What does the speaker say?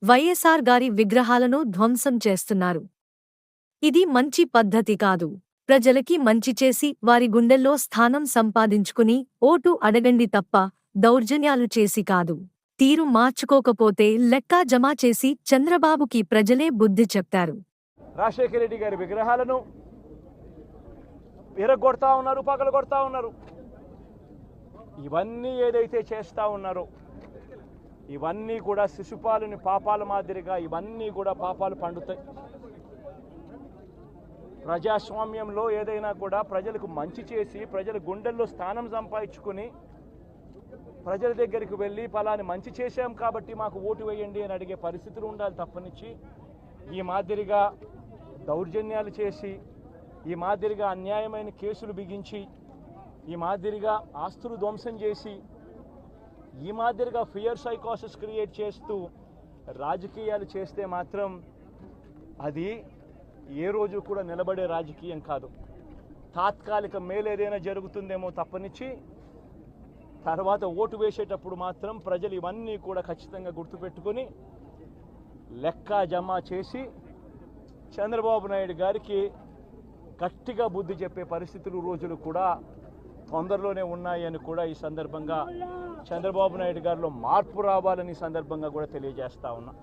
వైఎస్ఆర్ గారి విగ్రహాలను ధ్వంసం చేస్తున్నారు. ఇది మంచి పద్ధతి కాదు. ప్రజలకి మంచి చేసి వారి గుండెల్లో స్థానం సంపాదించుకుని ఓటు అడగండి తప్ప దౌర్జన్యాలు చేసి కాదు. తీరు మార్చుకోకపోతే లెక్కా జమా చేసి చంద్రబాబుకి ప్రజలే బుద్ధి చెప్తారు. రాజశేఖర రెడ్డి గారి విగ్రహాలను విరగొడతా ఉన్నారు, పగలగొడతా ఉన్నారు. ఇవన్నీ ఏదైతే చేస్తూ ఉన్నారో ఇవన్నీ కూడా శిశుపాలుని పాపాల మాదిరిగా ఇవన్నీ కూడా పాపాలు పండుతాయి. ప్రజాస్వామ్యంలో ఏదైనా కూడా ప్రజలకు మంచి చేసి ప్రజల గుండెల్లో స్థానం సంపాదించుకుని ప్రజల దగ్గరికి వెళ్ళి పలాని మంచి చేశాం కాబట్టి మాకు ఓటు వేయండి అని అడిగే పరిస్థితులు ఉండాలి తప్పనిచ్చి ఈ మాదిరిగా దౌర్జన్యాలు చేసి ఈ మాదిరిగా అన్యాయమైన కేసులు బిగించి ఈ మాదిరిగా ఆస్తులు ధ్వంసం చేసి ఈ మాదిరిగా ఫియర్ సైకోసిస్ క్రియేట్ చేస్తూ రాజకీయాలు చేస్తే మాత్రం అది ఏ రోజు కూడా నిలబడే రాజకీయం కాదు. తాత్కాలిక మేలు ఏదైనా జరుగుతుందేమో తప్పనిచ్చి తర్వాత ఓటు వేసేటప్పుడు మాత్రం ప్రజలు ఇవన్నీ కూడా ఖచ్చితంగా గుర్తుపెట్టుకొని లెక్క జమ చేసి చంద్రబాబు నాయుడు గారికి గట్టిగా బుద్ధి చెప్పే పరిస్థితులు రోజులు కూడా తొందరలోనే ఉన్నాయని కూడా ఈ సందర్భంగా చంద్రబాబు నాయుడు గారిలో మార్పు రావాలని సందర్భంగా కూడా తెలియజేస్తా ఉన్నా.